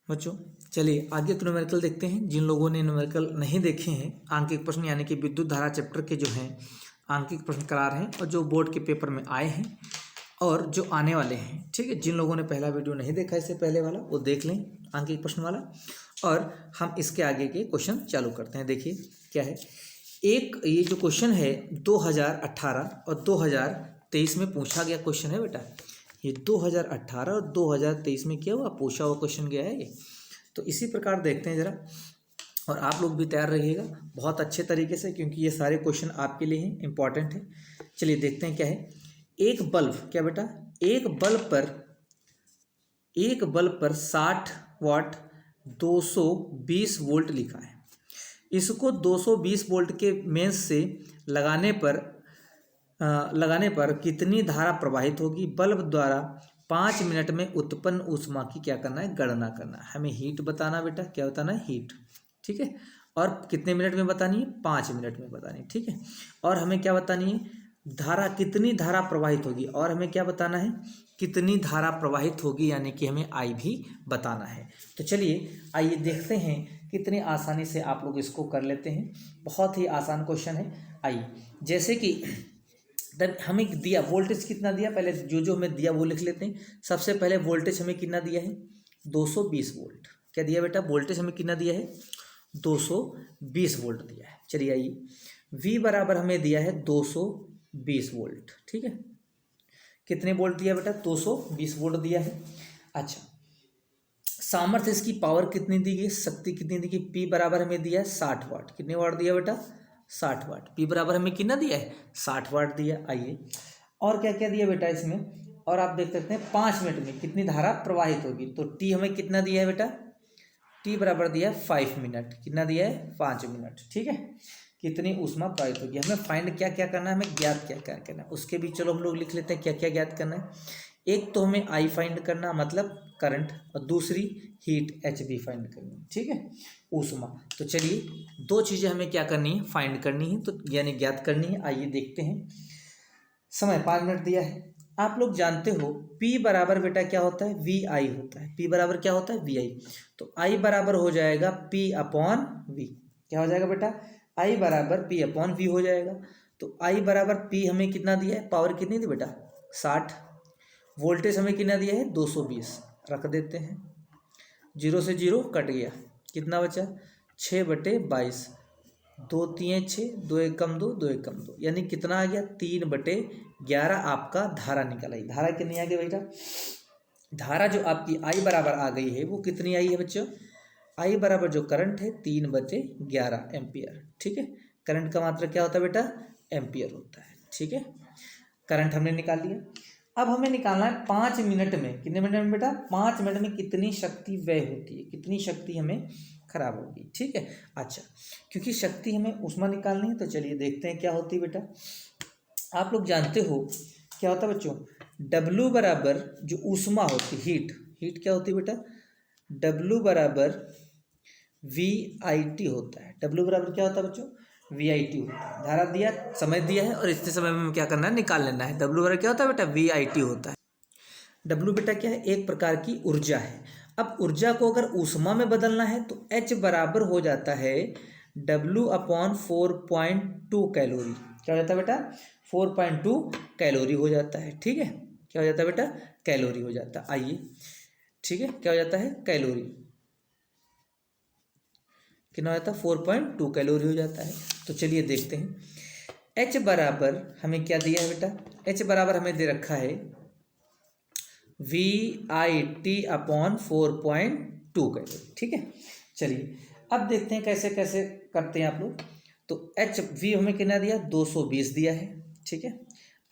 बच्चों चलिए आगे के न्यूमेरिकल देखते हैं। जिन लोगों ने न्यूमेरिकल नहीं देखे हैं, आंकिक प्रश्न यानी कि विद्युत धारा चैप्टर के जो हैं आंकिक प्रश्न करा रहे हैं और जो बोर्ड के पेपर में आए हैं और जो आने वाले हैं, ठीक है। जिन लोगों ने पहला वीडियो नहीं देखा इससे पहले वाला, वो देख लें आंकिक प्रश्न वाला, और हम इसके आगे के क्वेश्चन चालू करते हैं। देखिए क्या है, एक ये जो क्वेश्चन है 2018 और 2023 में पूछा गया क्वेश्चन है बेटा। ये 2018 और 2023 में क्या हुआ, पूछा हुआ क्वेश्चन गया है ये। तो इसी प्रकार देखते हैं ज़रा, और आप लोग भी तैयार रहिएगा बहुत अच्छे तरीके से, क्योंकि ये सारे क्वेश्चन आपके लिए हैं, इंपॉर्टेंट है। चलिए देखते हैं क्या है। एक बल्ब, क्या बेटा, एक बल्ब पर 60 वाट 220 वोल्ट लिखा है। इसको 220 वोल्ट के मेंस से लगाने पर कितनी धारा प्रवाहित होगी। बल्ब द्वारा 5 मिनट में उत्पन्न ऊष्मा की क्या करना है, गणना करना है। हमें हीट बताना बेटा, क्या बताना है, हीट, ठीक है। और कितने मिनट में बतानी है, 5 मिनट में बतानी है, ठीक है। और हमें क्या बतानी है, धारा, कितनी धारा प्रवाहित होगी, और हमें क्या बताना है, कितनी धारा प्रवाहित होगी, यानी कि हमें आई भी बताना है। तो चलिए आइए देखते हैं कितनी आसानी से आप लोग इसको कर लेते हैं। बहुत ही आसान क्वेश्चन है। आइए, जैसे कि हमें दिया वोल्टेज कितना दिया, पहले जो हमें दिया वो लिख लेते हैं। सबसे पहले वोल्टेज हमें कितना दिया है, 220 वोल्ट। क्या दिया बेटा, वोल्टेज हमें कितना दिया है, 220 वोल्ट दिया है। चलिए आइए, V बराबर हमें दिया है 220 वोल्ट, ठीक है। कितने वोल्ट दिया बेटा, 220 वोल्ट दिया है। अच्छा, सामर्थ्य इसकी पावर कितनी दी गई, शक्ति कितनी दी गई, P बराबर हमें दिया है 60 वाट। कितने वाट दिया बेटा, 60 वाट। P बराबर हमें कितना दिया है, 60 वाट दिया। आइए, और क्या क्या दिया बेटा इसमें, और आप देख सकते हैं 5 मिनट में कितनी धारा प्रवाहित होगी। तो T हमें कितना दिया है बेटा, T बराबर दिया है 5 मिनट। कितना दिया है, 5 मिनट, ठीक है। कितनी ऊष्मा प्रवाहित होगी, हमें फाइंड क्या क्या करना है, हमें ज्ञात क्या क्या करना है, उसके भी चलो हम लोग लिख लेते हैं क्या क्या ज्ञात करना है। एक तो हमें आई फाइंड करना, मतलब करंट, और दूसरी हीट, एच बी फाइंड करनी, ठीक है, ऊष्मा। तो चलिए दो चीज़ें हमें क्या करनी है, फाइंड करनी है, तो यानी ज्ञात करनी है। आइए देखते हैं। समय 5 मिनट दिया है। आप लोग जानते हो P बराबर बेटा क्या होता है, वी आई होता है। P बराबर क्या होता है, वी आई। तो I बराबर हो जाएगा P अपॉन वी। क्या हो जाएगा बेटा, I बराबर P अपॉन वी हो जाएगा। तो I बराबर P हमें कितना दिया है, पावर कितनी थी बेटा, 60। वोल्टेज हमें कितना दिया है, 220। रख देते हैं, 0 से 0 कट गया, कितना बचा, 6/22। 2 3 6, 2 1 कम 2, 2 1 कम 2, यानी कितना आ गया, 3/11 आपका धारा निकल आई। धारा कितनी आ गई बेटा, धारा जो आपकी आई बराबर आ गई है वो कितनी आई है बच्चों, आई बराबर जो करंट है 3/11 एम्पियर, ठीक है। करंट का मात्रा क्या होता है बेटा, एम्पियर होता है, ठीक है। करंट हमने निकाल लिया। अब हमें निकालना है 5 मिनट में, कितने मिनट में बेटा, 5 मिनट में कितनी शक्ति व्यय होती है, कितनी शक्ति हमें खराब होगी, ठीक है। अच्छा, क्योंकि शक्ति हमें ऊष्मा निकालनी है, तो चलिए देखते हैं क्या होती है बेटा। आप लोग जानते हो क्या होता है बच्चों, W बराबर जो ऊष्मा होती है, हीट क्या होती है बेटा, W बराबर VIT होता है। W बराबर क्या होता है बच्चों, VIT होता है। धारा दिया, समय दिया है, और इतने समय में क्या करना है, निकाल लेना है। W बराबर क्या होता है बेटा, VIT होता है। W बेटा क्या है, एक प्रकार की ऊर्जा है। अब ऊर्जा को अगर ऊष्मा में बदलना है तो H बराबर हो जाता है W अपॉन 4.2 कैलोरी। क्या हो जाता है बेटा, 4.2 कैलोरी हो जाता है, ठीक है। क्या हो जाता है बेटा, कैलोरी हो जाता है। आइए, ठीक है, क्या हो जाता है, कैलोरी। कितना हो जाता है, 4.2 कैलोरी हो जाता है। तो चलिए देखते हैं। H बराबर हमें क्या दिया है बेटा, H बराबर हमें दे रखा है VIT अपॉन 4.2 कैलोरी, ठीक है। चलिए अब देखते हैं कैसे कैसे करते हैं आप लोग। तो V हमें कितना दिया, 220 दिया है, ठीक है।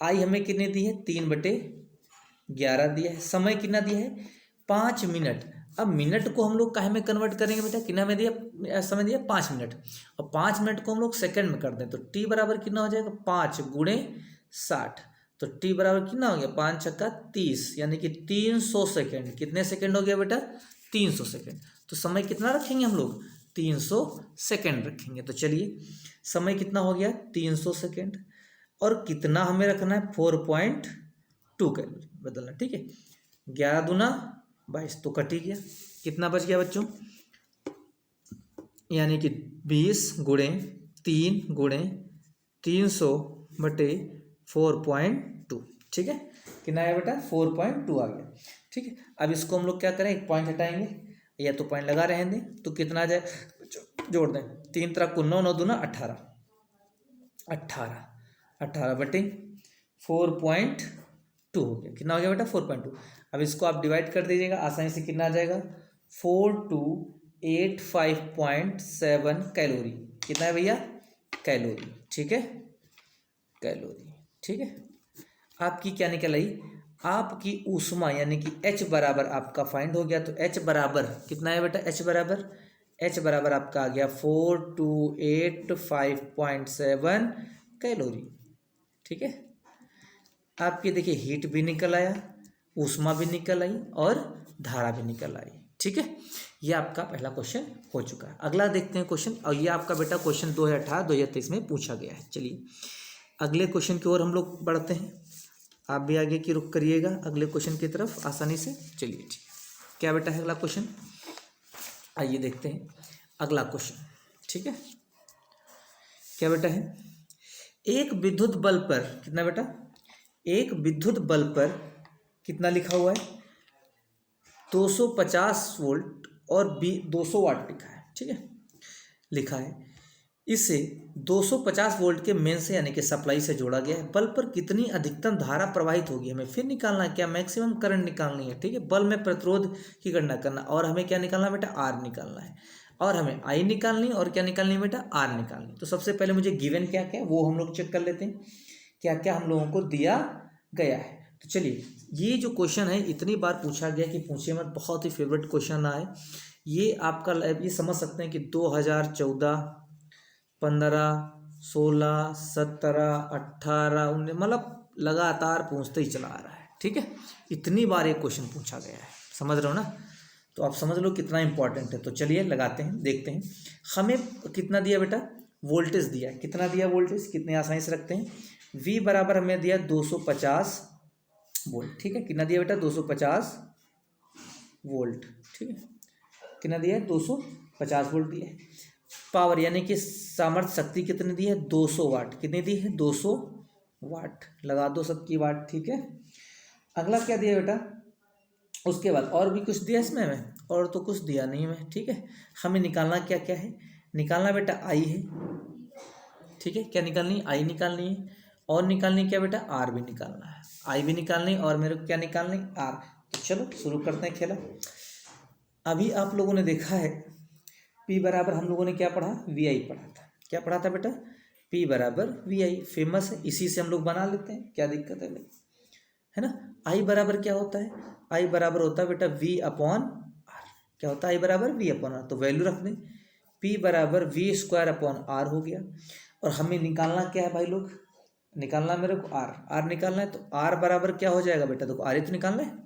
I हमें कितनी दी है, 3/11 दिया है। समय कितना दिया है, 5 मिनट। अब मिनट को हम लोग काहे में कन्वर्ट करेंगे बेटा, कितना में दिया, समय दिया 5 मिनट, और 5 मिनट को हम लोग सेकंड में कर दें तो T बराबर कितना हो जाएगा, 5 गुणे 60। तो T बराबर कितना हो गया, 5 छक्का 30, यानी कि 300 सेकेंड। कितने सेकेंड हो गया बेटा, 300 सेकेंड। तो समय कितना रखेंगे हम लोग, 300 सेकेंड रखेंगे। तो चलिए समय कितना हो गया, 300 सेकेंड, और कितना हमें रखना है, 4.2 कैलोरी बदलना, ठीक है। 11 दूना 22, तो कट ही गया। कितना बच गया बच्चों, यानी कि 20 गुणे 3 गुणे 300/4.2। ठीक है, कितना आया बेटा, 4.2 आ गया। ठीक है, अब इसको हम लोग क्या करें, एक पॉइंट हटाएंगे या तो पॉइंट लगा रहें दें, तो कितना आ जाए, जोड़ दें, 3 3 9 9 दूना 18, 18/4.2 हो गया। कितना हो गया बेटा, 4.2। अब इसको आप डिवाइड कर दीजिएगा आसानी से, कितना आ जाएगा, 4285.7 कैलोरी। कितना है भैया, कैलोरी। ठीक है, कैलोरी। ठीक है, आपकी क्या निकल आई, आपकी ऊष्मा यानी कि H बराबर आपका फाइंड हो गया। तो H बराबर कितना है बेटा, H बराबर आपका आ गया 4285.7 कैलोरी। ठीक है, आपकी देखिए हीट भी निकल आया, ऊष्मा भी निकल आई और धारा भी निकल आई। ठीक है, ये आपका पहला क्वेश्चन हो चुका है। अगला देखते हैं क्वेश्चन, और ये आपका बेटा क्वेश्चन 2018-2023 में पूछा गया है। चलिए अगले क्वेश्चन की ओर हम लोग बढ़ते हैं, आप भी आगे की रुख करिएगा अगले क्वेश्चन की तरफ आसानी से। चलिए ठीक है, क्या बेटा है अगला क्वेश्चन, आइए देखते हैं अगला क्वेश्चन। ठीक है, क्या बेटा है, एक विद्युत बल्ब पर कितना बेटा, एक विद्युत बल्ब पर कितना लिखा हुआ है, 250 वोल्ट और 200 वाट लिखा है। ठीक है, लिखा है इसे 250 वोल्ट के मेन से यानी कि सप्लाई से जोड़ा गया है। बल्ब पर कितनी अधिकतम धारा प्रवाहित होगी, हमें फिर निकालना है, क्या मैक्सिमम करंट निकालनी है। ठीक है, बल्ब में प्रतिरोध की गणना करना, और हमें क्या निकालना है बेटा, आर निकालना है, और हमें आई निकालनी और क्या निकालनी है बेटा, आर निकालनी। तो सबसे पहले मुझे गिवन क्या क्या है वो हम लोग चेक कर लेते हैं, क्या क्या हम लोगों को दिया गया है। तो चलिए, ये जो क्वेश्चन है इतनी बार पूछा गया कि पूछिए मत, बहुत ही फेवरेट क्वेश्चन आए। ये आपका ये समझ सकते हैं कि 2014, 15, 16, 17, 18, 19 मतलब लगातार पूछते ही चला आ रहा है। ठीक है, इतनी बार ये क्वेश्चन पूछा गया है, समझ रहे हो ना, तो आप समझ लो कितना इंपॉर्टेंट है। तो चलिए लगाते हैं, देखते हैं हमें कितना दिया बेटा, वोल्टेज दिया है, कितना दिया वोल्टेज, कितने आसानी से रखते हैं, V बराबर हमें दिया 250 वोल्ट। ठीक है, कितना दिया बेटा, 250 वोल्ट। ठीक है, कितना दिया है, 250 वोल्ट दिया है। पावर यानी कि सामर्थ्य शक्ति कितनी दी है, 200 वाट। कितनी दी है, 200 वाट, लगा दो सबकी वाट। ठीक है, अगला क्या दिया बेटा, उसके बाद और भी कुछ दिया इसमें हमें, और तो कुछ दिया नहीं हमें। ठीक है, हमें निकालना क्या क्या है, निकालना बेटा आई है। ठीक है, क्या निकालनी है, आई निकालनी है, और निकालनी क्या बेटा, आर भी निकालना है, आई भी निकालनी और मेरे को क्या निकालनी, आर। तो चलो शुरू करते हैं खेला। अभी आप लोगों ने देखा है P बराबर हम लोगों ने क्या पढ़ा, VI पढ़ा था। क्या पढ़ा था बेटा, P बराबर VI, फेमस है, इसी से हम लोग बना लेते हैं, क्या दिक्कत है भाई, है ना। I बराबर क्या होता है, I बराबर होता है बेटा V/R। क्या होता है I बराबर V/R, तो वैल्यू रख दें, P बराबर V²/R हो गया। और हमें निकालना क्या है भाई लोग, निकालना मेरे को R निकालना है। तो R बराबर क्या हो जाएगा बेटा, देखो R ही तो निकालना है,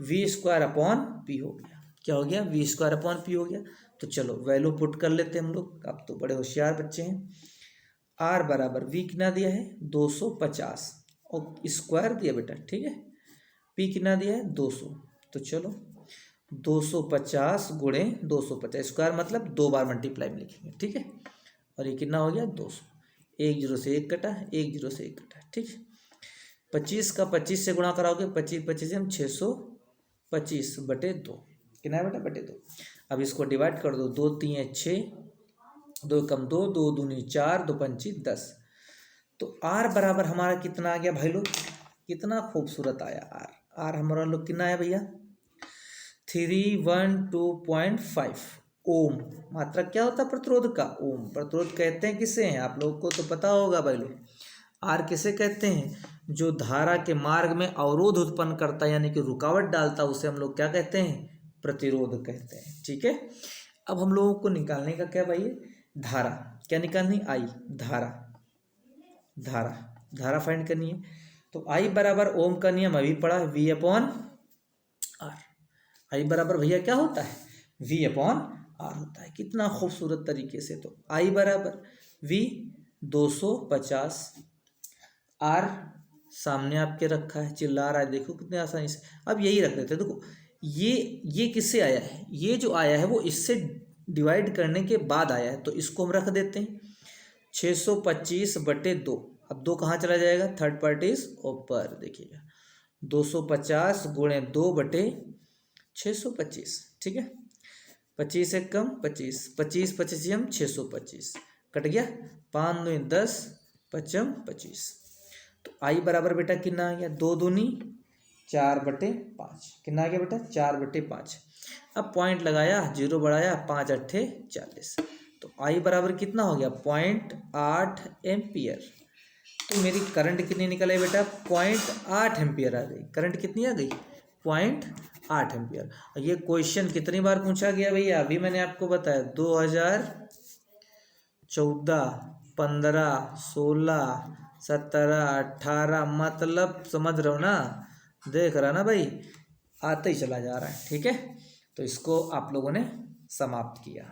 V²/P हो गया। क्या हो गया, V²/P हो गया। तो चलो वैल्यू पुट कर लेते हैं हम लोग, अब तो बड़े होशियार बच्चे हैं। R बराबर V कितना दिया है, 250 और स्क्वायर दिया बेटा। ठीक है, P कितना दिया है, 200। तो चलो 250 गुणे 250, स्क्वायर मतलब 2 बार मल्टीप्लाई में लिखेंगे। ठीक है, और ये कितना हो गया, 200। 1 0 से 1 कटा, 1 0 से 1 कटा। ठीक है, 25 का 25 से गुणा कराओगे, 25 25 हम 625/2, कितना है बेटा, बटे 2। अब इसको डिवाइड कर दो, 2 3 6, 2 कम 2, 2 दूनी 4, 2 पंची 10। तो R बराबर हमारा कितना आ गया भाई लोग, कितना खूबसूरत आया R हमारा लोग कितना आया भैया, 312.5 ओम। मात्रा क्या होता है प्रतिरोध का, ओम। प्रतिरोध कहते हैं किसे हैं, आप लोगों को तो पता होगा भाई लोग, R किसे कहते हैं, जो धारा के मार्ग में अवरोध उत्पन्न करता है यानी कि रुकावट डालता है, उसे हम लोग क्या कहते हैं, प्रतिरोध कहते हैं। ठीक है, अब हम लोगों को निकालने का क्या भाई, धारा। क्या निकालनी, आई, धारा, धारा धारा फाइंड करनी है। तो आई बराबर ओम का नियम अभी पढ़ा, V/R। आई बराबर भैया क्या होता है, V/R होता है। कितना खूबसूरत तरीके से, तो आई बराबर V 250, R सामने आपके रखा है, चिल्ला रहा है, देखो कितने आसानी से। अब यही रख देते हैं, देखो ये किससे आया है, ये जो आया है वो इससे डिवाइड करने के बाद आया है, तो इसको हम रख देते हैं 625/2। अब 2 कहाँ चला जाएगा, थर्ड पार्ट इज ऊपर, देखिएगा 250 गुणे 2/625, ठीक है। 25 एक कम 25, 25 25 625 कट गया, 5 दूनी 10, 5 25। तो आई बराबर बेटा कितना आ गया, 2 दूनी 4/5, कितना आ गया बेटा 4/5। अब पॉइंट लगाया, जीरो बढ़ाया, 5 अट्ठे 40, तो आई बराबर कितना हो गया 0.8 एम्पियर। तो मेरी करंट कितनी निकले बेटा 0.8 एम्पियर आ गई, करंट कितनी आ गई 0.8 एम्पियर। और ये क्वेश्चन कितनी बार पूछा गया भैया, अभी मैंने आपको बताया 2014, 15, 16, 17, 18, मतलब समझ रहे हो ना, देख रहा ना भाई, आते ही चला जा रहा है, ठीक है। तो इसको आप लोगों ने समाप्त किया।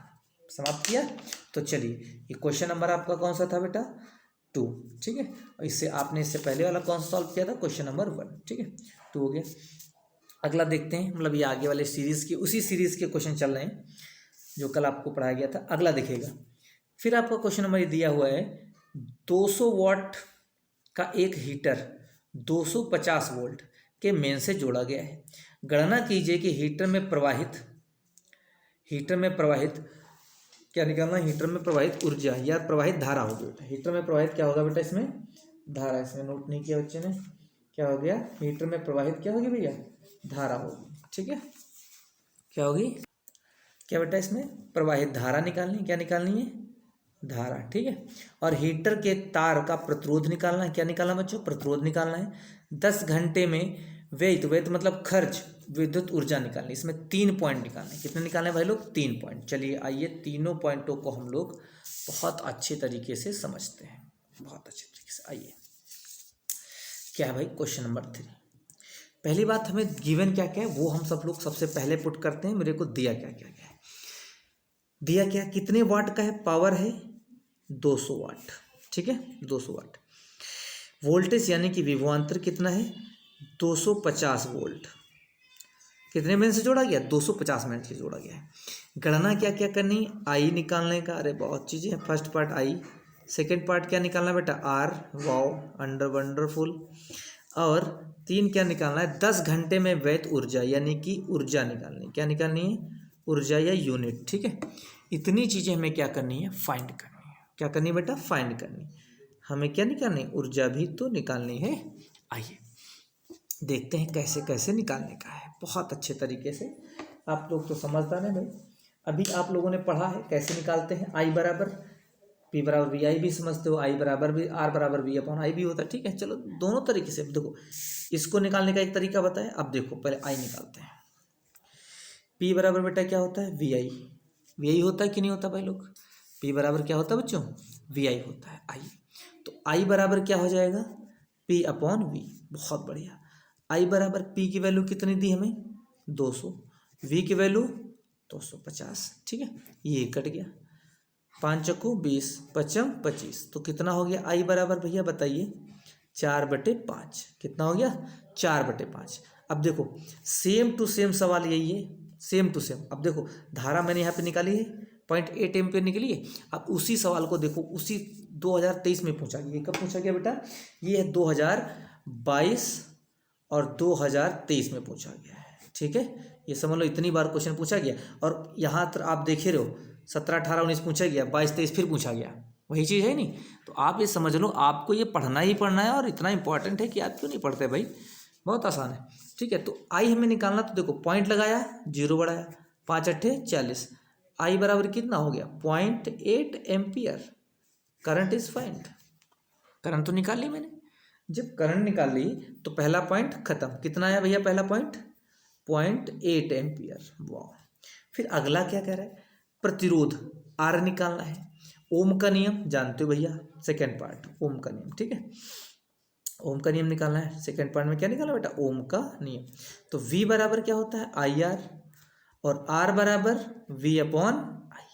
तो चलिए, ये क्वेश्चन नंबर आपका कौन सा था बेटा 2, ठीक है। और इससे पहले वाला कौन सा सॉल्व किया था, क्वेश्चन नंबर 1, ठीक है, 2 हो गया। अगला देखते हैं, मतलब ये आगे वाले सीरीज की, उसी सीरीज के क्वेश्चन चल रहे हैं जो कल आपको पढ़ाया गया था। अगला देखिएगा, फिर आपका क्वेश्चन नंबर ये दिया हुआ है 200 वाट का एक हीटर 250 वोल्ट के मेन से जोड़ा गया है। गणना कीजिए कि हीटर में प्रवाहित क्या निकालना है, हीटर में प्रवाहित ऊर्जा या प्रवाहित धारा होगी बेटा। हीटर में प्रवाहित क्या होगा बेटा, इसमें धारा, इसमें नोट नहीं किया बच्चे ने, क्या हो गया, हीटर में प्रवाहित क्या होगी भैया, धारा होगी, ठीक है। क्या होगी, क्या बेटा, इसमें प्रवाहित धारा निकालनी, क्या निकालनी है, धारा, ठीक है। और हीटर के तार का प्रतिरोध निकालना है, क्या निकालना बच्चों, प्रतिरोध निकालना है। 10 घंटे में व्यय मतलब खर्च विद्युत ऊर्जा निकालनी, इसमें 3 पॉइंट निकालने, कितने निकालने भाई लोग, 3 पॉइंट। चलिए आइए, तीनों पॉइंटों को हम लोग बहुत अच्छे तरीके से समझते हैं, बहुत अच्छे तरीके से। आइए, क्या है भाई क्वेश्चन नंबर 3। पहली बात, हमें गिवन क्या क्या है वो हम सब लोग सबसे पहले पुट करते हैं। मेरे को दिया क्या क्या क्या है, दिया क्या, कितने वाट का है, पावर है 200 वाट, ठीक है, 200 वाट। वोल्टेज यानी कि विभवांतर कितना है 250 वोल्ट, कितने मिनट से जोड़ा गया, 250 मिनट से जोड़ा गया है। गणना क्या क्या करनी, आई निकालने का, अरे बहुत चीज़ें हैं। फर्स्ट पार्ट आई, सेकंड पार्ट क्या निकालना बेटा, आर, वाओ, अंडर वंडरफुल। और 3 क्या निकालना है, 10 घंटे में व्ययित ऊर्जा, यानी कि ऊर्जा निकालनी, क्या निकालनी है, ऊर्जा या यूनिट, ठीक है। इतनी चीज़ें हमें क्या करनी है, फाइंड करनी है, क्या करनी है बेटा, फाइंड करनी। हमें क्या निकालनी, ऊर्जा भी तो निकालनी है। आइए देखते हैं कैसे कैसे निकालने का है, बहुत अच्छे तरीके से। आप लोग तो समझदार हैं भाई, अभी आप लोगों ने पढ़ा है कैसे निकालते हैं। आई बराबर पी बराबर वी आई भी समझते हो, आई बराबर भी आर बराबर वी अपॉन आई भी होता है, ठीक है। चलो दोनों तरीके से देखो, इसको निकालने का एक तरीका बताए। अब देखो पहले आई निकालते हैं। पी बराबर बेटा क्या होता है, वी आई होता है कि नहीं होता भाई लोग, पी बराबर क्या होता है बच्चों, वी आई होता है। आई, तो आई बराबर क्या हो जाएगा, पी अपॉन वी, बहुत बढ़िया। आई बराबर पी की वैल्यू कितनी दी हमें 200, वी की वैल्यू 250, ठीक है। ये कट गया, 5 चक्कू 20, 5 25, तो कितना हो गया आई बराबर भैया बताइए 4/5, कितना हो गया 4/5। अब देखो सेम टू सेम सवाल यही है, सेम टू सेम। अब देखो धारा मैंने यहाँ पे निकाली है 0.8 एम्पियर निकली है। अब उसी सवाल को देखो, उसी 2023 में पूछा गया, कब पूछा गया बेटा, ये है 2022 और 2023 में पूछा गया है, ठीक है। ये समझ लो इतनी बार क्वेश्चन पूछा गया। और यहाँ तक आप देखे रहे हो 17, 18, 19 पूछा गया, 22, 23 फिर पूछा गया, वही चीज़ है नहीं। तो आप ये समझ लो आपको ये पढ़ना ही पढ़ना है, और इतना इंपॉर्टेंट है कि आप क्यों नहीं पढ़ते भाई, बहुत आसान है, ठीक है। तो आई हमें निकालना, तो देखो पॉइंट लगाया, जीरो बढ़ाया, 5 अट्ठे 40, आई बराबर कितना हो गया 0.8 ampere. Current is find, current तो निकाल ली मैंने। जब करंट निकाल ली तो पहला पॉइंट खत्म, कितना आया भैया पहला पॉइंट 0.8 एम्पियर, वाह। फिर अगला क्या कह रहा है, प्रतिरोध आर निकालना है। ओम का नियम जानते हो भैया, सेकेंड पार्ट ओम का नियम, ठीक है। ओम का नियम निकालना है, सेकेंड पार्ट में क्या निकालना बेटा, ओम का नियम। तो V बराबर क्या होता है आई आर, और R बराबर V अपॉन आई,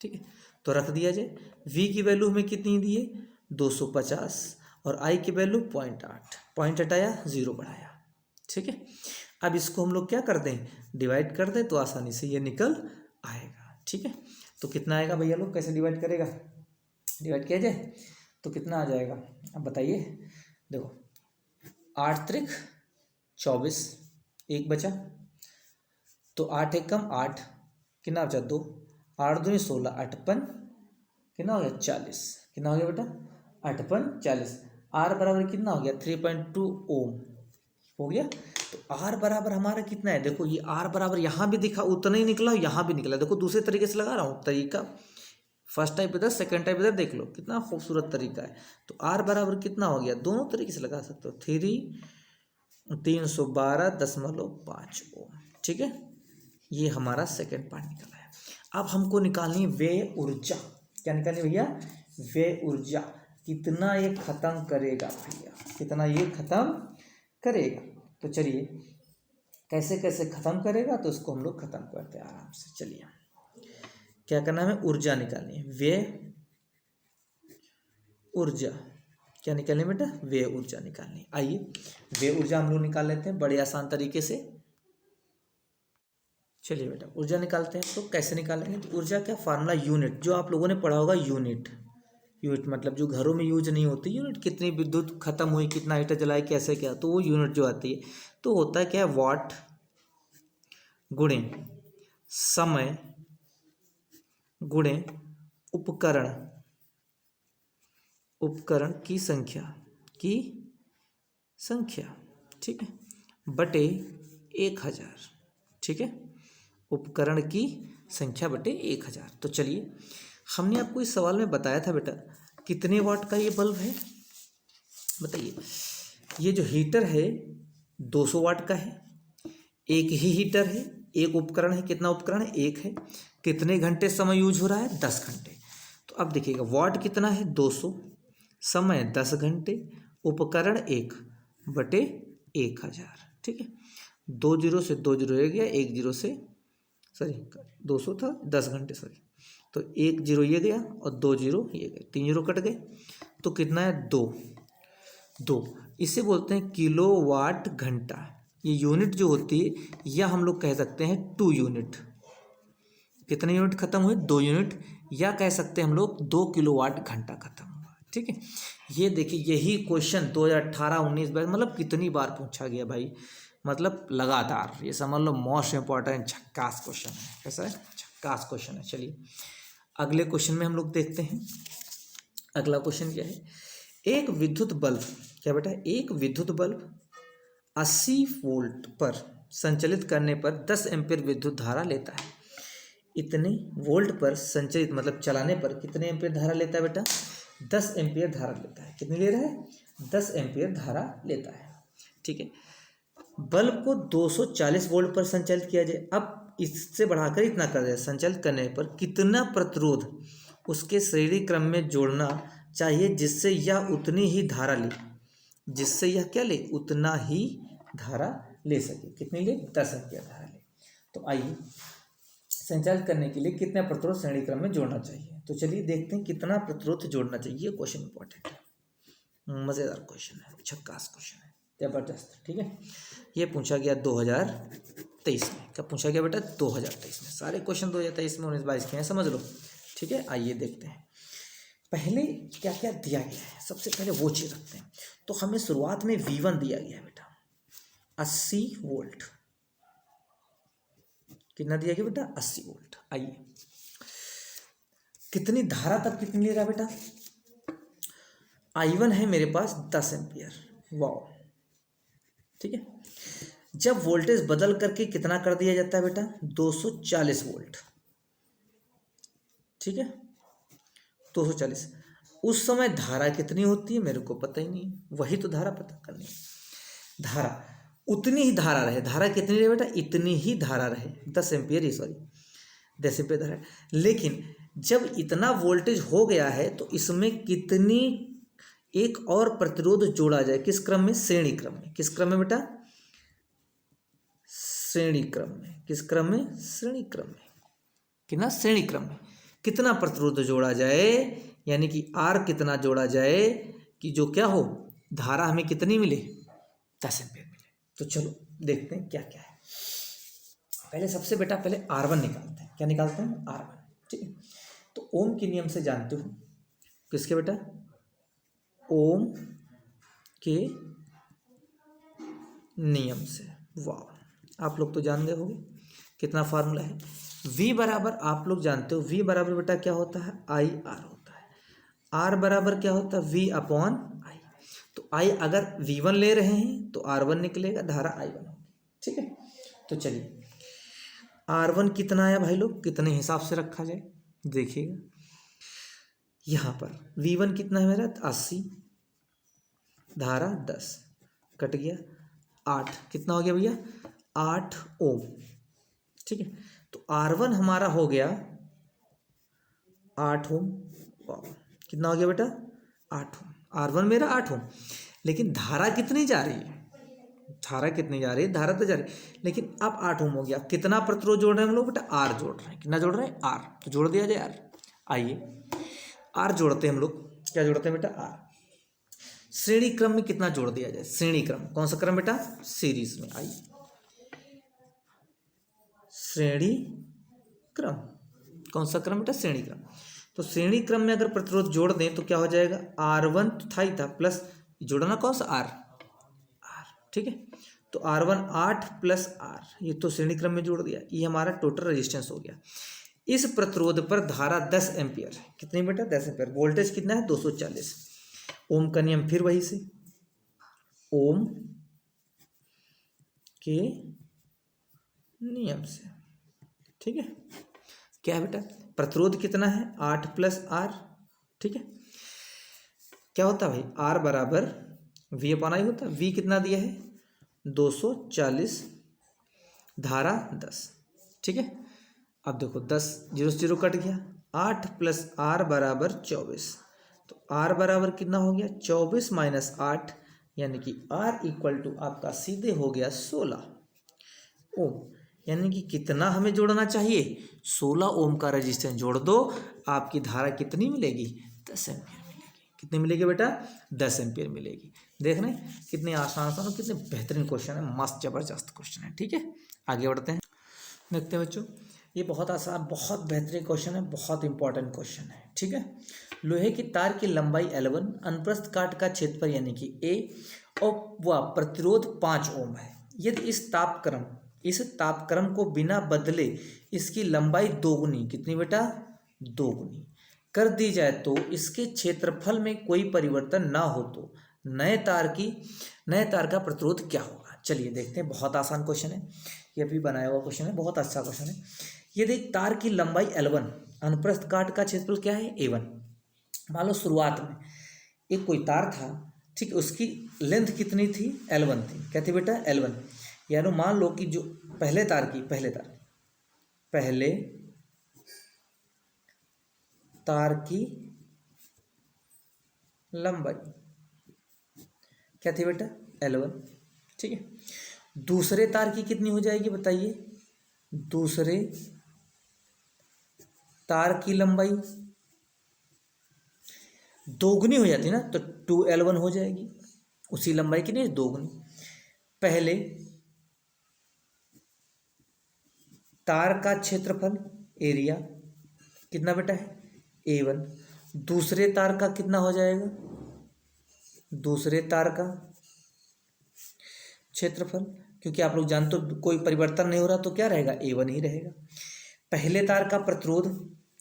ठीक है। तो रख दिया जाए, V की वैल्यू हमें कितनी दी है 250, और I की वैल्यू 0.8, पॉइंट हटाया जीरो बढ़ाया, ठीक है। अब इसको हम लोग क्या कर दें, डिवाइड कर दें, तो आसानी से ये निकल आएगा। ठीक है, तो कितना आएगा भैया लोग, कैसे डिवाइड करेगा, डिवाइड किया जाए तो कितना आ जाएगा, अब बताइए। देखो 8 त्रिक 24, एक बचा, तो 8 एक कम 8, कितना बचा 2, 8 दूनी 16, 8 पन कितना हो गया 40, कितना हो गया बेटा 8 पन 40। आर बराबर कितना हो गया 3.2 ओम हो गया। तो आर बराबर हमारा कितना है, देखो ये आर बराबर यहाँ भी दिखा उतना ही निकला, यहाँ भी निकला। देखो दूसरे तरीके से लगा रहा हूँ तरीका, फर्स्ट टाइप इधर, सेकंड टाइप इधर, देख लो कितना खूबसूरत तरीका है। तो आर बराबर कितना हो गया, दोनों तरीके से लगा सकते हो, 312.5 ओम। ठीक है, ये हमारा सेकंड पार्ट निकला है। अब हमको निकालनी व्यय ऊर्जा, क्या निकालनी भैया, व्यय ऊर्जा, कितना ये खत्म करेगा भैया, कितना ये खत्म करेगा। तो चलिए कैसे कैसे खत्म करेगा, तो इसको हम लोग खत्म करते हैं आराम से। चलिए क्या करना है, ऊर्जा निकालनी है, व्यय ऊर्जा, क्या निकालनी बेटा, व्यय ऊर्जा निकालनी। आइए व्यय ऊर्जा हम लोग निकाल लेते हैं बड़े आसान तरीके से। चलिए बेटा ऊर्जा निकालते हैं, तो कैसे निकालेंगे, तो ऊर्जा क्या फार्मूला, यूनिट, जो आप लोगों ने पढ़ा होगा यूनिट, यूनिट मतलब जो घरों में यूज नहीं होती, यूनिट कितनी विद्युत खत्म हुई, कितना हीटर जलाए, कैसे क्या, तो वो यूनिट जो आती है, तो होता है क्या, वाट गुणे समय गुणे उपकरण, उपकरण की संख्या, ठीक है, बटे 1000। ठीक है, उपकरण की संख्या बटे 1000। तो चलिए हमने आपको इस सवाल में बताया था बेटा कितने वाट का ये बल्ब है, बताइए। ये जो हीटर है 200 वाट का है, एक ही हीटर है, एक उपकरण है, कितना उपकरण है, एक है, कितने घंटे समय यूज हो रहा है, 10 घंटे। तो अब देखिएगा वाट कितना है 200, समय 10 घंटे, उपकरण 1 बटे 1000। ठीक है, 2 जीरो से 2 जीरो रह गया, 1 जीरो से, सॉरी 200 था 10 घंटे, सॉरी, तो 1 जीरो ये गया और 2 जीरो ये गए, 3 जीरो कट गए, तो कितना है 2। इसे बोलते हैं किलो वाट घंटा। ये यूनिट जो होती है, या हम लोग कह सकते हैं 2 यूनिट, कितने यूनिट खत्म हुए, 2 यूनिट, या कह सकते हैं हम लोग 2 किलोवाट घंटा खत्म हुआ। ठीक है, ये देखिए यही क्वेश्चन 2018, 19, 22 मतलब कितनी बार पूछा गया भाई, मतलब लगातार, ये समझ लो मोस्ट इंपॉर्टेंट झक्कास क्वेश्चन है। कैसा है, झक्कास क्वेश्चन है। चलिए अगले क्वेश्चन में हम लोग देखते हैं। अगला क्वेश्चन क्या है, एक विद्युत बल्ब, क्या बेटा, एक विद्युत बल्ब 80 वोल्ट पर संचालित करने पर 10 एम्पीयर विद्युत धारा लेता है। इतने वोल्ट पर संचालित मतलब चलाने पर कितने एम्पीयर धारा लेता है बेटा, 10 एम्पीयर धारा लेता है। कितनी ले रहा है, 10 एम्पीयर धारा लेता है। ठीक है, बल्ब को 240 वोल्ट पर संचालित किया जाए। अब इससे बढ़ाकर इतना कर दिया, संचालित करने पर कितना प्रतिरोध उसके श्रेणी क्रम में जोड़ना चाहिए जिससे यह उतनी ही धारा ले, जिससे यह क्या ले, उतना ही धारा ले सके। कितनी ले, 10 एम्पीयर धारा ले। तो आइए संचालित करने के लिए कितना प्रतिरोध श्रेणी क्रम में जोड़ना चाहिए। तो चलिए देखते हैं कितना प्रतिरोध जोड़ना चाहिए। ये क्वेश्चन इंपॉर्टेंट है, मज़ेदार क्वेश्चन है, झक्कास क्वेश्चन है, जबरदस्त। ठीक है, ये पूछा गया 2023 में। कब पूछा गया बेटा, 2023 में। सारे क्वेश्चन 2023 में 19-22 के हैं, समझ लो। ठीक है, आइए देखते हैं पहले क्या क्या दिया गया है। सबसे पहले वो चीज़ रखते हैं। तो हमें शुरुआत में V1 दिया गया है बेटा 80 वोल्ट। कितना दिया गया बेटा, 80 वोल्ट। आइए कितनी धारा तक कितनी ले रहा बेटा, I1 है मेरे पास 10 एम्पियर। वाओ, ठीक है। जब वोल्टेज बदल करके कितना कर दिया जाता है बेटा, 240 वोल्ट। ठीक है, 240। उस समय धारा कितनी होती है मेरे को पता ही नहीं, वही तो धारा पता करनी है। धारा उतनी ही धारा रहे, धारा कितनी रहे बेटा, इतनी ही धारा रहे, 10 एम्पियर ही, सॉरी 10 एम्पियर धारा। लेकिन जब इतना वोल्टेज हो गया है तो इसमें कितनी एक और प्रतिरोध जोड़ा जाए, किस क्रम में, श्रेणी क्रम में। किस क्रम में बेटा, श्रेणी क्रम में। किस क्रम में, श्रेणी क्रम में। कितना, श्रेणी क्रम में कितना प्रतिरोध जोड़ा जाए, यानी कि आर कितना जोड़ा जाए कि जो क्या हो, धारा हमें कितनी मिले, 10 एम्पियर मिले। तो चलो देखते हैं क्या क्या है। पहले सबसे बेटा पहले R1 निकालते हैं। क्या निकालते हैं? R1। ठीक है, तो ओम के नियम से जानते हो किसके बेटा? ओम के नियम से। वाह, आप लोग तो जान गए होंगे कितना फार्मूला है। V बराबर आप लोग जानते हो, V बराबर बेटा क्या होता है? आई आर होता है। R बराबर क्या होता है? V upon I. तो I अगर V1 ले रहे हैं तो R1 निकलेगा, धारा I1 होगी। ठीक है, तो चलिए R1 कितना आया भाई लोग, कितने हिसाब से रखा जाए देखिएगा। यहाँ पर V1 कितना है मेरा? 80, धारा 10, कट गया 8, कितना हो गया भैया? 8 ओम। ठीक है, तो R1 हमारा हो गया 8 ओम। कितना हो गया बेटा? 8 ओम। R1 मेरा 8 ओम, लेकिन धारा कितनी जा रही है? धारा कितनी जा रही है? धारा तो जा रही है, लेकिन अब 8 ओम हो गया। कितना प्रतिरोध जोड़ रहे हैं हम लोग बेटा? R जोड़ रहे हैं। कितना जोड़ रहे हैं? R। तो जोड़ दिया जाए R। आइए R जोड़ते हैं हम लोग। क्या जोड़ते हैं बेटा? R। श्रेणी क्रम में कितना जोड़ दिया जाए? श्रेणी क्रम, कौन सा क्रम बेटा? सीरीज में। आइए श्रेणी क्रम, कौन सा क्रम बेटा? श्रेणी क्रम। तो श्रेणी क्रम में अगर प्रतिरोध जोड़ दें तो क्या हो जाएगा? R1 तो था ही था, प्लस जोड़ना कौन सा? R। ठीक है, तो R1 8 प्लस R, ये तो श्रेणी क्रम में जोड़ दिया। ये हमारा टोटल रेजिस्टेंस हो गया। इस प्रतिरोध पर धारा 10 एम्पियर है। कितनी बेटा? 10 एम्पियर। वोल्टेज कितना है? 240। ओम का नियम फिर वही से, ओम के नियम से। ठीक है, क्या है बेटा? प्रतिरोध कितना है? 8 प्लस R। ठीक है, क्या होता है भाई? R बराबर V अपॉन आई होता है। V कितना दिया है? 240, धारा 10। ठीक है, अब देखो 10 0 से 0 कट गया। 8 प्लस R बराबर 24। तो R बराबर कितना हो गया? 24 माइनस 8, यानी कि R इक्वल टू आपका सीधे हो गया 16 ओम। यानी कि कितना हमें जोड़ना चाहिए? 16 ओम का रेजिस्टेंस जोड़ दो, आपकी धारा कितनी मिलेगी? 10 एम्पियर मिलेगी। कितनी मिलेगी बेटा? 10 एम्पियर मिलेगी। देख रहे हैं कितने आसान आसान और कितने बेहतरीन क्वेश्चन है, मस्त जबरदस्त क्वेश्चन है। ठीक है, आगे बढ़ते हैं। देखते हैं बच्चों, ये बहुत आसान बहुत बेहतरीन क्वेश्चन है, बहुत इंपॉर्टेंट क्वेश्चन है। ठीक है, लोहे की तार की लंबाई L1, अनुप्रस्थ काट का क्षेत्रफल यानी कि A और वह प्रतिरोध 5 ओम है। यदि इस तापक्रम को बिना बदले इसकी लंबाई दोगुनी, कितनी बेटा? दोगुनी कर दी जाए तो इसके क्षेत्रफल में कोई परिवर्तन ना हो तो नए तार का प्रतिरोध क्या होगा? चलिए देखते हैं, बहुत आसान क्वेश्चन है, ये भी बनाया हुआ क्वेश्चन है, बहुत अच्छा क्वेश्चन है। ये देख, तार की लंबाई L1, अनुप्रस्थ काट का क्षेत्रफल क्या है? A1। मान लो शुरुआत में एक कोई तार था, ठीक, उसकी लेंथ कितनी थी? L1 थी। क्या थी बेटा? L1। यानी मान लो कि जो पहले तार की लंबाई क्या थी बेटा? L1। ठीक है, दूसरे तार की कितनी हो जाएगी बताइए? दूसरे तार की लंबाई दोगुनी हो जाती ना, तो 2L1 हो जाएगी, उसी लंबाई की नहीं, दोगुनी। पहले तार का क्षेत्रफल एरिया कितना बेटा है? A1। दूसरे तार का कितना हो जाएगा? दूसरे तार का क्षेत्रफल, क्योंकि आप लोग जानते हो कोई परिवर्तन नहीं हो रहा तो क्या रहेगा? A1 ही रहेगा। पहले तार का प्रतिरोध,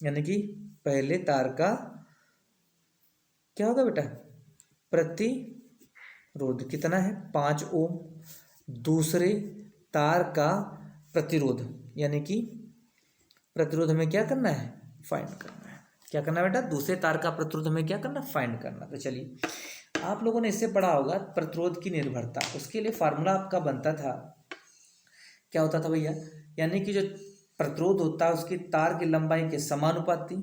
यानी कि पहले तार का क्या होगा बेटा? प्रतिरोध कितना है? 5 ओम। दूसरे तार का प्रतिरोध, यानी कि प्रतिरोध हमें क्या करना है? फाइंड करना है। क्या करना है बेटा? दूसरे तार का प्रतिरोध हमें क्या करना? फाइंड करना। तो चलिए, आप लोगों ने इससे पढ़ा होगा प्रतिरोध की निर्भरता। उसके लिए फार्मूला आपका बनता था, क्या होता था भैया? यानी कि जो प्रतिरोध होता है उसकी तार की लंबाई के समानुपाती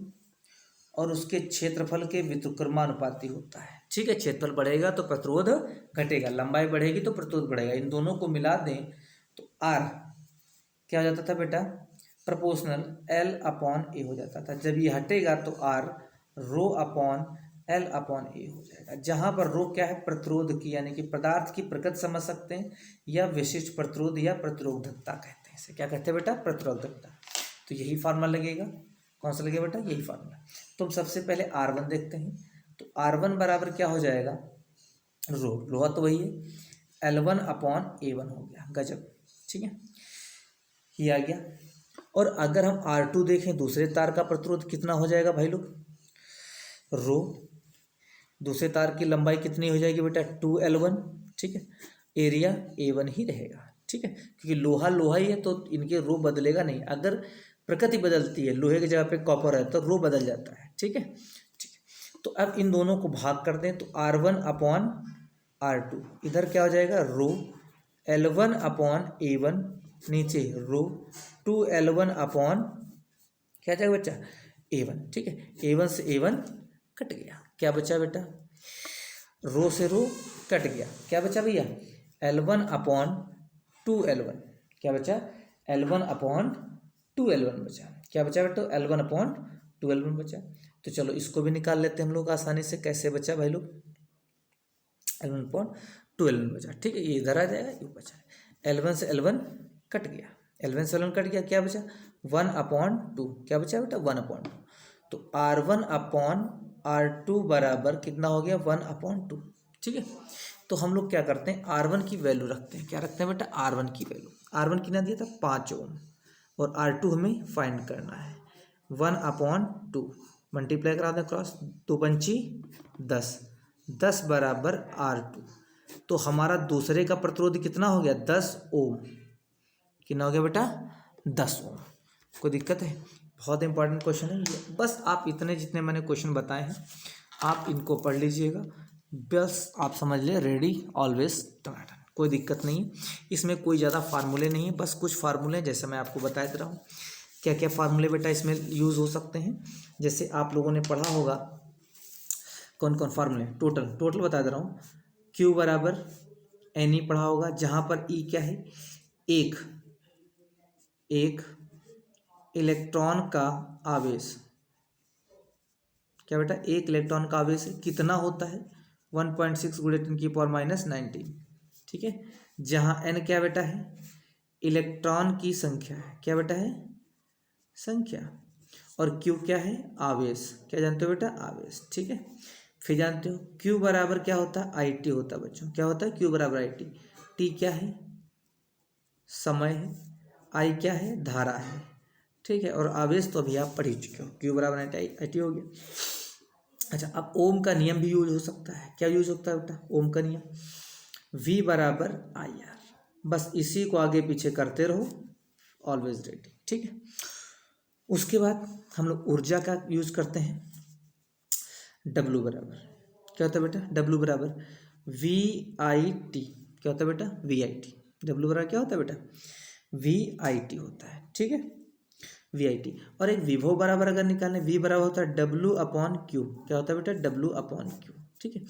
और उसके क्षेत्रफल के व्युत्क्रमानुपाती होता है। ठीक है, क्षेत्रफल बढ़ेगा तो प्रतिरोध घटेगा, लंबाई बढ़ेगी तो प्रतिरोध बढ़ेगा। इन दोनों को मिला दें तो R क्या हो जाता था बेटा? प्रोपोर्शनल L अपॉन A हो जाता था। जब ये हटेगा तो R rho upon L upon A हो जाएगा। जहाँ पर रो क्या है, प्रतिरोध की, यानी कि पदार्थ की प्रकृति समझ सकते हैं, या विशिष्ट प्रतिरोध या प्रतिरोधकता कहते हैं इसे। क्या कहते हैं बेटा, प्रतिरोधकता। तो यही फार्मूला लगेगा। कौन सा लगेगा बेटा, यही फार्मूला। तो हम सबसे पहले R1 देखते हैं। तो R1 बराबर क्या हो जाएगा, रो, लोहा तो वही है, L1 अपॉन A1 हो गया। गजब, ठीक है, ये आ गया। और अगर हम R2 देखें, दूसरे तार का प्रतिरोध कितना हो जाएगा भाई लोग, रो, दूसरे तार की लंबाई कितनी हो जाएगी बेटा, 2L1, ठीक है, एरिया A1 ही रहेगा, ठीक है, क्योंकि लोहा लोहा ही है तो इनके रो बदलेगा नहीं। अगर प्रकृति बदलती है, लोहे की जगह पे कॉपर है तो रो बदल जाता है, ठीक है, ठीक है। तो अब इन दोनों को भाग कर दें, तो R1 अपॉन R2, इधर क्या हो जाएगा, रो, L1 अपॉन A1, नीचे रो, 2L1 अपॉन क्या जाएगा बच्चा, A1, ठीक है। A1 से A1 कट गया, क्या बचा बेटा, रो से रो कट गया, क्या बचा भैया, L1 अपॉन 2L1, क्या बचा, L1 अपॉन 2L1 बचा। क्या बचा बेटा, L1 अपॉन 2L1 बचा। तो चलो इसको भी निकाल लेते हैं हम लोग आसानी से। कैसे बचा भाई लोग, L1 अपॉन 2L1 बचा, ठीक है, ये इधर आ जाएगा, ये बचा। L1 से L1 कट गया, L1 से L1 कट गया, क्या बचा, 1/2, क्या बचा बेटा, 1/2। तो R1 अपॉन R2 बराबर कितना हो गया, 1/2, ठीक है। तो हम लोग क्या करते हैं, R1 की वैल्यू रखते हैं। क्या रखते हैं बेटा, R1 की वैल्यू। R1 कितना दिया था, 5 ओम, और R2 हमें फाइंड करना है। 1/2 मल्टीप्लाई करा दें, क्रॉस, 2×5 10, 10 बराबर R2। तो हमारा दूसरे का प्रतिरोध कितना हो गया, 10 ओम। कितना हो गया बेटा, 10 ओम। कोई दिक्कत है, बहुत इंपॉर्टेंट क्वेश्चन है ये। बस आप इतने जितने मैंने क्वेश्चन बताए हैं आप इनको पढ़ लीजिएगा, बस आप समझ ले, रेडी ऑलवेज टमाटर, कोई दिक्कत नहीं है इसमें, कोई ज़्यादा फार्मूले नहीं है, बस कुछ फार्मूले जैसे मैं आपको बता दे रहा हूँ। क्या क्या फार्मूले बेटा इसमें यूज़ हो सकते हैं, जैसे आप लोगों ने पढ़ा होगा, कौन कौन फार्मूले, टोटल बता दे रहा हूँ। Q बराबर NE पढ़ा होगा, जहाँ पर E क्या है, एक इलेक्ट्रॉन का आवेश। क्या बेटा, एक इलेक्ट्रॉन का आवेश कितना होता है, 1.6 × 10⁻⁹, ठीक है। जहाँ N क्या बेटा है, इलेक्ट्रॉन की संख्या है, क्या बेटा है, संख्या, और Q क्या है, आवेश। क्या जानते हो बेटा, आवेश, ठीक है। फिर जानते हो Q बराबर क्या होता है, IT होता है बच्चों। क्या होता है, Q बराबर IT। T क्या है, समय है, I क्या है, धारा है, ठीक है, और आवेश तो अभी आप पढ़ ही चुके हो, Q बराबर IT हो गया। अच्छा, अब ओम का नियम भी यूज हो सकता है। क्या यूज होता है बेटा, ओम का नियम, V बराबर IR। बस इसी को आगे पीछे करते रहो, ऑलवेज रेडी, ठीक है। उसके बाद हम लोग ऊर्जा का यूज करते हैं, W बराबर क्या होता है बेटा, W बराबर VIT। क्या होता है बेटा, VIT। W बराबर क्या होता है बेटा, VIT होता है, ठीक है, VIT। और एक विभव बराबर अगर निकालें, V बराबर होता है W/Q। क्या होता है बेटा, W/Q, ठीक है,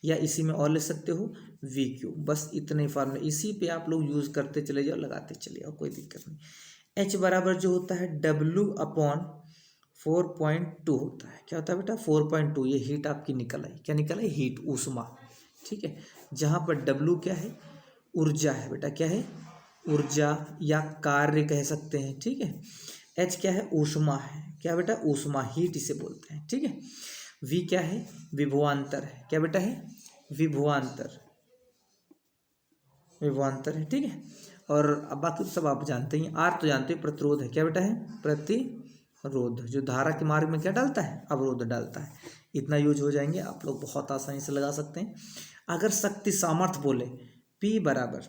या इसी में और ले सकते हो VQ। बस इतने फार्मूले, इसी पे आप लोग यूज करते चले जाओ, लगाते चले जाओ, कोई दिक्कत नहीं। H बराबर जो होता है W/4.2 होता है। क्या होता है बेटा, 4.2। ये हीट आपकी निकल आई, क्या निकल आई, हीट, ऊष्मा, ठीक है। जहाँ पर W क्या है, ऊर्जा है बेटा, क्या है, ऊर्जा या कार्य कह सकते हैं, ठीक है। H क्या है, ऊष्मा है, क्या बेटा, ऊष्मा, हीट इसे बोलते हैं, ठीक है। V क्या है, विभवांतर है, क्या बेटा है, विभवांतर, विभवांतर है, ठीक है। और अब बाकी सब आप जानते हैं। R तो जानते हैं, प्रतिरोध है, क्या बेटा है, प्रतिरोध, जो धारा के मार्ग में क्या डालता है, अवरोध डालता है। इतना यूज हो जाएंगे, आप लोग बहुत आसानी से लगा सकते हैं। अगर शक्ति सामर्थ्य बोले, P बराबर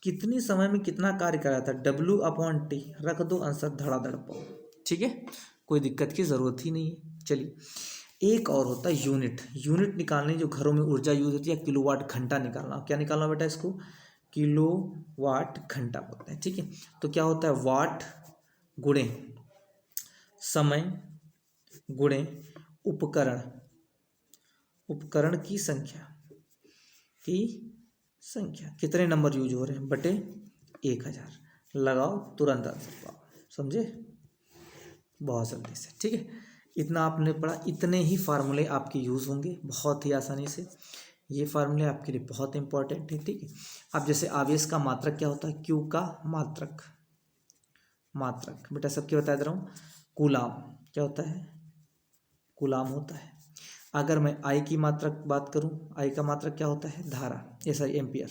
कितनी समय में कितना कार्य कराया था, W/T, रख दो आंसर, धड़ाधड़ पाओ, ठीक है, कोई दिक्कत की ज़रूरत ही नहीं है। चलिए, एक और होता है यूनिट निकालने, जो घरों में ऊर्जा यूज होती है, किलोवाट घंटा निकालना। क्या निकालना बेटा, इसको किलोवाट घंटा बोलते हैं, ठीक है। तो क्या होता है, वाट गुणे समय गुणे उपकरण की संख्या, कितने नंबर यूज हो रहे हैं, बटे 1000। लगाओ, तुरंत आंसर पाओ, समझे, बहुत जल्दी से, ठीक है। इतना आपने पढ़ा, इतने ही फार्मूले आपके यूज़ होंगे बहुत ही आसानी से। ये फार्मूले आपके लिए बहुत इंपॉर्टेंट है, ठीक है। अब जैसे आवेश का मात्रक क्या होता है, क्यू का मात्रक, मात्रक बेटा सबके बता दे रहा हूँ, कूलाम क्या होता है, कूलाम होता है। अगर मैं आई की मात्रक बात करूँ, आई का मात्रक क्या होता है, धारा, ये सॉरी एम्पियर,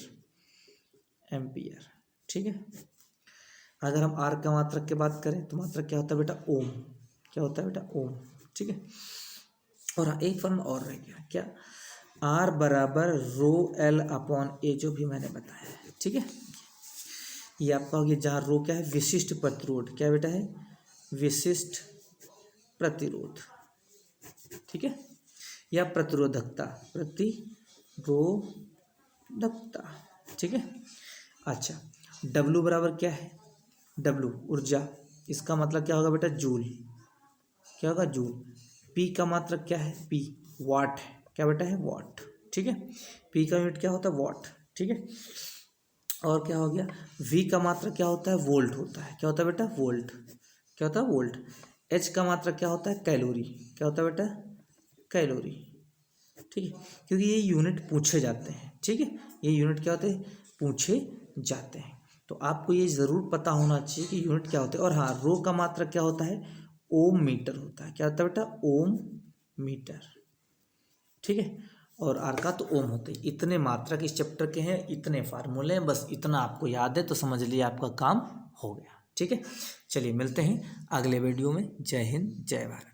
एम्पियर, ठीक है। अगर हम आर का मात्रक की बात करें तो मात्रक क्या होता है बेटा, ओम, क्या होता है बेटा, ओम, ठीक है। और एक फॉर्म और रह गया, क्या, आर बराबर रो एल अपॉन ए, जो भी मैंने बताया है, ठीक है। ये आपका हो गया, जहाँ रो क्या है, विशिष्ट प्रतिरोध, क्या बेटा है, विशिष्ट प्रतिरोध, ठीक है, या प्रतिरोधकता, प्रतिरोधकता, ठीक है। अच्छा, डब्लू बराबर क्या है, डब्लू ऊर्जा, इसका मतलब क्या होगा बेटा, जूल, क्या होगा, जूल। पी का मात्रक क्या है, पी वाट है, क्या बेटा है, वाट, ठीक है। पी का यूनिट क्या होता है, वाट, ठीक है। और क्या हो गया, वी का मात्रक क्या होता है, वोल्ट होता है, क्या होता है बेटा, वोल्ट, क्या होता है, वोल्ट। एच का मात्रक क्या होता है, कैलोरी, क्या होता है बेटा, कैलोरी, ठीक है। क्योंकि ये यूनिट पूछे जाते हैं, ठीक है, ये यूनिट क्या होते हैं, पूछे जाते हैं, तो आपको ये ज़रूर पता होना चाहिए कि यूनिट क्या होते हैं। और हाँ, रो का मात्रक क्या होता है, ओम मीटर होता है, क्या होता है बेटा, ओम मीटर, ठीक है। और आर का तो ओम होते हैं। इतने मात्रक इस चैप्टर के हैं, इतने फार्मूले हैं, बस इतना आपको याद है तो समझ लिए आपका काम हो गया, ठीक है। चलिए मिलते हैं अगले वीडियो में। जय हिंद, जय भारत।